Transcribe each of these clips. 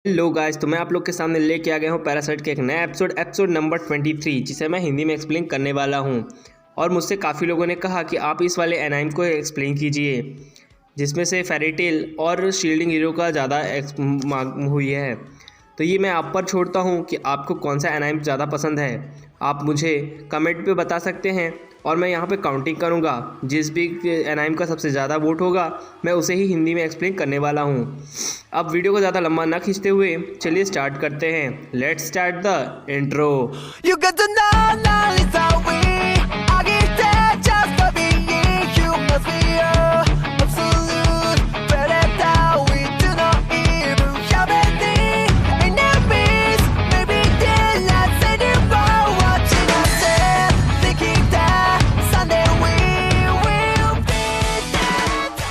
Hello guys, तो मैं आप लोग के सामने लेके आ गया हूँ पैरासाइट के एक नया एपिसोड नंबर 23, जिसे मैं हिंदी में एक्सप्लेन करने वाला हूँ। और मुझसे काफ़ी लोगों ने कहा कि आप इस वाले एनाइम को एक्सप्लेन कीजिए, जिसमें से फेरी टेल और शील्डिंग हीरो का ज़्यादा मांग हुई है। तो ये मैं आप पर छोड़ता हूँ कि आपको कौन सा एनाइम ज़्यादा पसंद है। आप मुझे कमेंट पे बता सकते हैं और मैं यहाँ पे काउंटिंग करूँगा। जिस भी एनाइम का सबसे ज़्यादा वोट होगा मैं उसे ही हिंदी में एक्सप्लेन करने वाला हूँ। अब वीडियो को ज़्यादा लंबा ना खींचते हुए चलिए स्टार्ट करते हैं। Let's start the intro. You got to know now it's how we I get that just for being you must be absolute predator. We do not even have any enemies. Maybe they're not sitting for watching us there, thinking that someday we will be dead.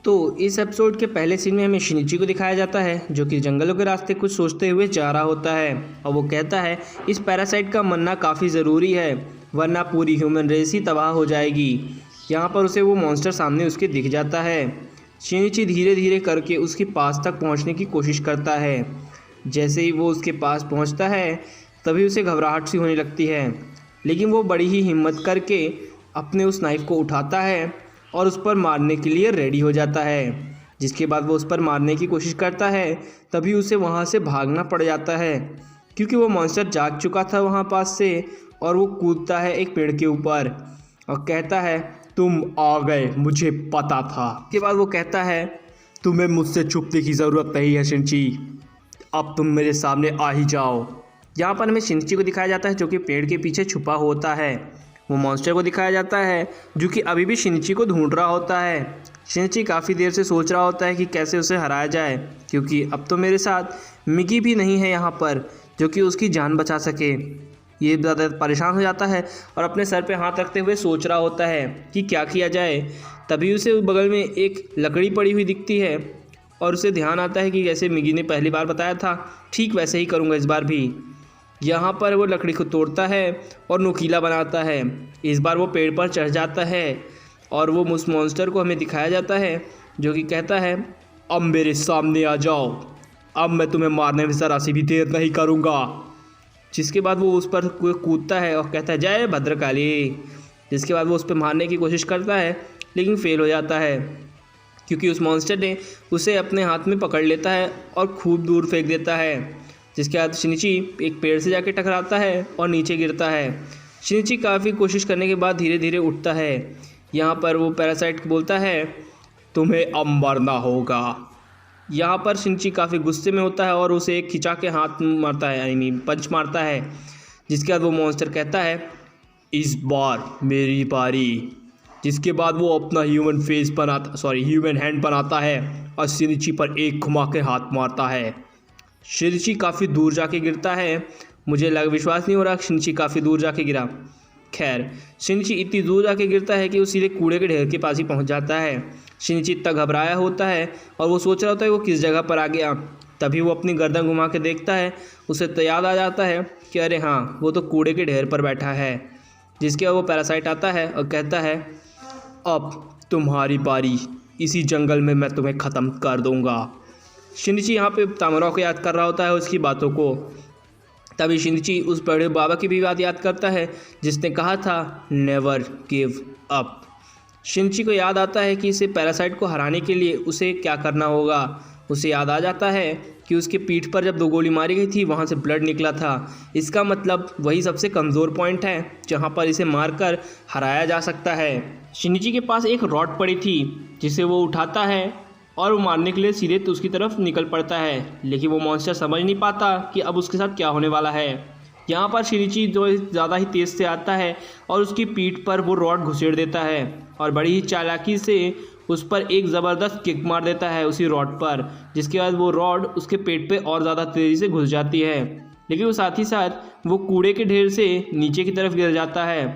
तो इस episode के पहले scene में हमें शिनिची को दिखाया जाता है, जो कि जंगलों के रास्ते कुछ सोचते हुए जा रहा होता है। और वो कहता है इस पैरासाइट का मरना काफ़ी ज़रूरी है, वरना पूरी ह्यूमन रेस ही तबाह हो जाएगी। यहाँ पर उसे वो मॉन्स्टर सामने उसके दिख जाता है। शिनिची धीरे धीरे करके उसके पास तक पहुँचने की कोशिश करता है। जैसे ही वो उसके पास पहुँचता है तभी उसे घबराहट सी होने लगती है, लेकिन वो बड़ी ही हिम्मत करके अपने उस नाइफ़ को उठाता है और उस पर मारने के लिए रेडी हो जाता है। जिसके बाद वो उस पर मारने की कोशिश करता है, तभी उसे वहाँ से भागना पड़ जाता है, क्योंकि वो मॉन्स्टर जाग चुका था वहाँ पास से। और वो कूदता है एक पेड़ के ऊपर और कहता है तुम आ गए, मुझे पता था। उसके बाद वो कहता है तुम्हें मुझसे छुपने की ज़रूरत नहीं है शिनची, अब तुम मेरे सामने आ ही जाओ। यहाँ पर हमें शिनची को दिखाया जाता है, जो कि पेड़ के पीछे छुपा होता है। वो मॉन्स्टर को दिखाया जाता है, जो कि अभी भी शिनिची को ढूंढ रहा होता है। शिनिची काफ़ी देर से सोच रहा होता है कि कैसे उसे हराया जाए, क्योंकि अब तो मेरे साथ मिगी भी नहीं है यहाँ पर जो कि उसकी जान बचा सके। ये ज़्यादा परेशान हो जाता है और अपने सर पे हाथ रखते हुए सोच रहा होता है कि क्या किया जाए। तभी उसे बगल में एक लकड़ी पड़ी हुई दिखती है और उसे ध्यान आता है कि जैसे मिगी ने पहली बार बताया था, ठीक वैसे ही करूँगा इस बार भी। यहाँ पर वो लकड़ी को तोड़ता है और नुकीला बनाता है। इस बार वो पेड़ पर चढ़ जाता है और वो उस मॉन्स्टर को हमें दिखाया जाता है, जो कि कहता है अब मेरे सामने आ जाओ, अब मैं तुम्हें मारने में ज़रा सी भी देर नहीं करूँगा। जिसके बाद वो उस पर कूदता है और कहता है जय भद्रकाली। जिसके बाद वो उस पर मारने की कोशिश करता है, लेकिन फेल हो जाता है, क्योंकि उस मॉन्स्टर ने उसे अपने हाथ में पकड़ लेता है और खूब दूर फेंक देता है। जिसके बाद शिनिची एक पेड़ से जाके टकराता है और नीचे गिरता है। शिनिची काफ़ी कोशिश करने के बाद धीरे धीरे उठता है। यहाँ पर वो पैरासाइट बोलता है तुम्हें अब मरना होगा। यहाँ पर शिनिची काफ़ी गुस्से में होता है और उसे एक खिंचा के हाथ मारता है, यानी पंच मारता है। जिसके बाद वो मॉन्स्टर कहता है इस बार मेरी बारी। जिसके बाद वो अपना ह्यूमन हैंड बनाता है और शिनिची पर एक घुमा के हाथ मारता है। शिनिची काफ़ी दूर जाके गिरता है। मुझे विश्वास नहीं हो रहा शिनिची काफ़ी दूर जाके गिरा। खैर, शिनिची इतनी दूर जाके गिरता है कि वो सीधे कूड़े के ढेर के पास ही पहुंच जाता है। शिनिची इतना घबराया होता है और वो सोच रहा होता है वो किस जगह पर आ गया। तभी वो अपनी गर्दन घुमा के देखता है, उसे तो याद आ जाता है कि अरे हाँ, वो तो कूड़े के ढेर पर बैठा है। जिसके बाद वो पैरासाइट आता है और कहता है अब तुम्हारी बारी, इसी जंगल में मैं तुम्हें ख़त्म कर दूँगा। शिनिची यहाँ पे तामराव को याद कर रहा होता है, उसकी बातों को। तभी शिनिची उस बड़े बाबा की भी बात याद करता है, जिसने कहा था नेवर गिव अप। शिनिची को याद आता है कि इसे पैरासाइट को हराने के लिए उसे क्या करना होगा। उसे याद आ जाता है कि उसके पीठ पर जब 2 गोली मारी गई थी वहाँ से ब्लड निकला था। इसका मतलब वही सबसे कमज़ोर पॉइंट है जहाँ पर इसे मारकर हराया जा सकता है। शिनिची के पास एक रॉड पड़ी थी, जिसे वो उठाता है और वो मारने के लिए सीधे तो उसकी तरफ निकल पड़ता है, लेकिन वो मॉन्स्टर समझ नहीं पाता कि अब उसके साथ क्या होने वाला है। यहाँ पर शिनिची जो ज़्यादा ही तेज़ से आता है और उसकी पीठ पर वो रॉड घुसेड़ देता है और बड़ी ही चालाकी से उस पर एक ज़बरदस्त किक मार देता है उसी रॉड पर। जिसके बाद वो रॉड उसके पेट पे और ज़्यादा तेज़ी से घुस जाती है, लेकिन वो साथ ही साथ वो कूड़े के ढेर से नीचे की तरफ गिर जाता है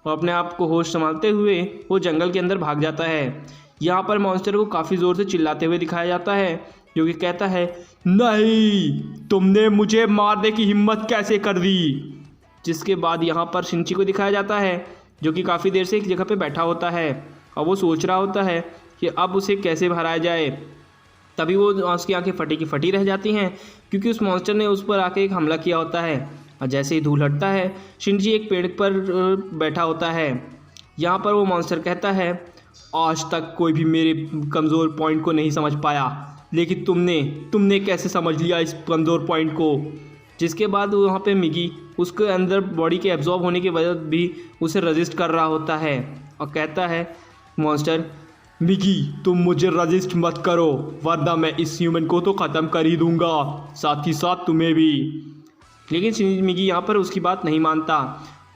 और अपने आप को होश संभालते हुए वो जंगल के अंदर भाग जाता है। यहाँ पर मॉन्स्टर को काफ़ी ज़ोर से चिल्लाते हुए दिखाया जाता है, जो कि कहता है नहीं, तुमने मुझे मारने की हिम्मत कैसे कर दी। जिसके बाद यहाँ पर शिनिची को दिखाया जाता है, जो कि काफ़ी देर से एक जगह पे बैठा होता है और वो सोच रहा होता है कि अब उसे कैसे हराया जाए। तभी वो उसकी आंखें फटी की फटी रह जाती हैं, क्योंकि उस मॉन्स्टर ने उस पर आके एक हमला किया होता है। और जैसे ही धूल हटता है, शिनची एक पेड़ पर बैठा होता है। यहाँ पर वो मॉन्स्टर कहता है, आज तक कोई भी मेरे कमज़ोर पॉइंट को नहीं समझ पाया, लेकिन तुमने कैसे समझ लिया इस कमज़ोर पॉइंट को। जिसके बाद वहाँ पे मिगी उसके अंदर बॉडी के एब्जॉर्ब होने के वजह भी उसे रजिस्ट कर रहा होता है और कहता है मॉन्स्टर, मिगी तुम मुझे रजिस्ट मत करो, वरना मैं इस ह्यूमन को तो ख़त्म कर ही दूंगा, साथ ही साथ तुम्हें भी। लेकिन मिगी यहाँ पर उसकी बात नहीं मानता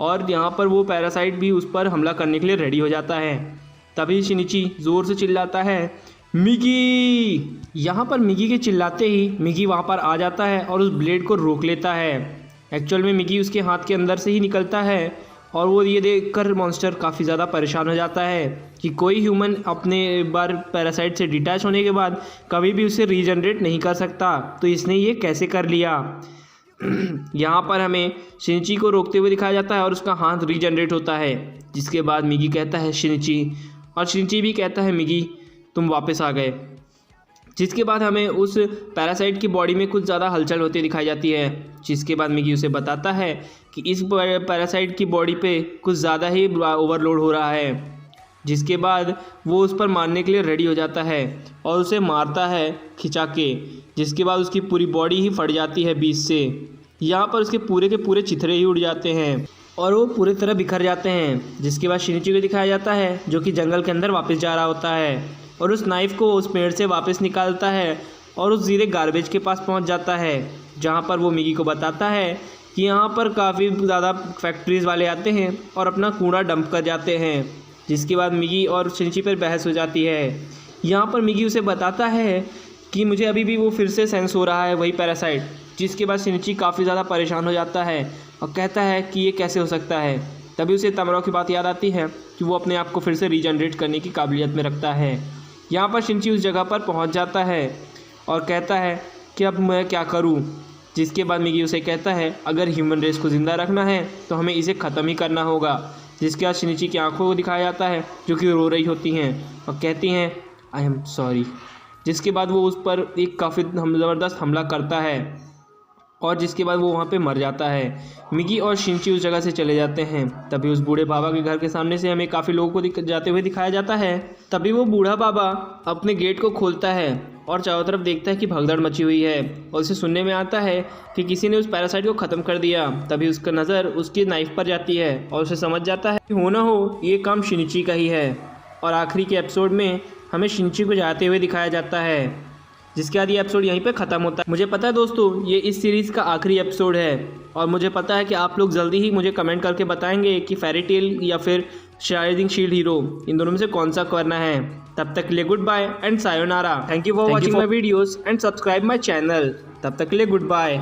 और यहाँ पर वो पैरासाइट भी उस पर हमला करने के लिए रेडी हो जाता है। तभी शिनिची ज़ोर से चिल्लाता है, मिगी। यहाँ पर मिगी के चिल्लाते ही मिगी वहाँ पर आ जाता है और उस ब्लेड को रोक लेता है। एक्चुअल में मिगी उसके हाथ के अंदर से ही निकलता है और वो ये देखकर मॉन्स्टर काफ़ी ज़्यादा परेशान हो जाता है कि कोई ह्यूमन अपने एक बार पैरासाइट से डिटैच होने के बाद कभी भी उसे रीजनरेट नहीं कर सकता, तो इसने ये कैसे कर लिया। यहाँ पर हमें शिनिची को रोकते हुए दिखाया जाता है और उसका हाथ रीजनरेट होता है। जिसके बाद मिगी कहता है शिनिची, और शिनिची भी कहता है मिगी तुम वापस आ गए। जिसके बाद हमें उस पैरासाइट की बॉडी में कुछ ज़्यादा हलचल होती दिखाई जाती है। जिसके बाद मिगी उसे बताता है कि इस पैरासाइट की बॉडी पे कुछ ज़्यादा ही ओवरलोड हो रहा है। जिसके बाद वो उस पर मारने के लिए रेडी हो जाता है और उसे मारता है खिंचा के। जिसके बाद उसकी पूरी बॉडी ही फट जाती है बीच से। यहाँ पर उसके पूरे के पूरे चिथड़े ही उड़ जाते हैं और वो पूरी तरह बिखर जाते हैं। जिसके बाद शिनिची को दिखाया जाता है जो कि जंगल के अंदर वापस जा रहा होता है और उस नाइफ़ को उस पेड़ से वापस निकालता है और उस जीरे गार्बेज के पास पहुंच जाता है, जहां पर वो मिगी को बताता है कि यहां पर काफ़ी ज़्यादा फैक्ट्रीज़ वाले आते हैं और अपना कूड़ा डंप कर जाते हैं। जिसके बाद मिगी और शिनिची पर बहस हो जाती है। यहाँ पर मिगी उसे बताता है कि मुझे अभी भी वो फिर से सेंस हो रहा है वही पैरासाइट। जिसके बाद शिनिची काफ़ी ज़्यादा परेशान हो जाता है और कहता है कि ये कैसे हो सकता है। तभी उसे तमराओ की बात याद आती है कि वो अपने आप को फिर से रीजनरेट करने की काबिलियत में रखता है। यहाँ पर शिनिची उस जगह पर पहुँच जाता है और कहता है कि अब मैं क्या करूँ। जिसके बाद मिगी उसे कहता है अगर ह्यूमन रेस को ज़िंदा रखना है तो हमें इसे ख़त्म ही करना होगा। जिसके बाद शिनिची की आंखों को दिखाया जाता है जो कि रो रही होती हैं और कहती हैं आई एम सॉरी। जिसके बाद वो उस पर एक काफ़ी ज़बरदस्त हमला करता है और जिसके बाद वो वहाँ पे मर जाता है। मिगी और शिनिची उस जगह से चले जाते हैं। तभी उस बूढ़े बाबा के घर के सामने से हमें काफ़ी लोगों को जाते हुए दिखाया जाता है। तभी वो बूढ़ा बाबा अपने गेट को खोलता है और चारों तरफ देखता है कि भगदड़ मची हुई है और उसे सुनने में आता है कि किसी ने उस पैरासाइट को ख़त्म कर दिया। तभी उसका नज़र उसकी नाइफ पर जाती है और उसे समझ जाता है कि हो ना हो ये काम शिनिची का ही है। और आखिरी के एपिसोड में हमें शिनिची को जाते हुए दिखाया जाता है। जिसके बाद ये एपिसोड यहीं पे ख़त्म होता है। मुझे पता है दोस्तों ये इस सीरीज़ का आखिरी एपिसोड है और मुझे पता है कि आप लोग जल्दी ही मुझे कमेंट करके बताएंगे कि फेरी टेल या फिर शायरिंग शील्ड हीरो इन दोनों में से कौन सा करना है। तब तक के लिए goodbye and sayonara. Thank you for watching my videos and subscribe my channel. तब तक के लिए गुड बाय।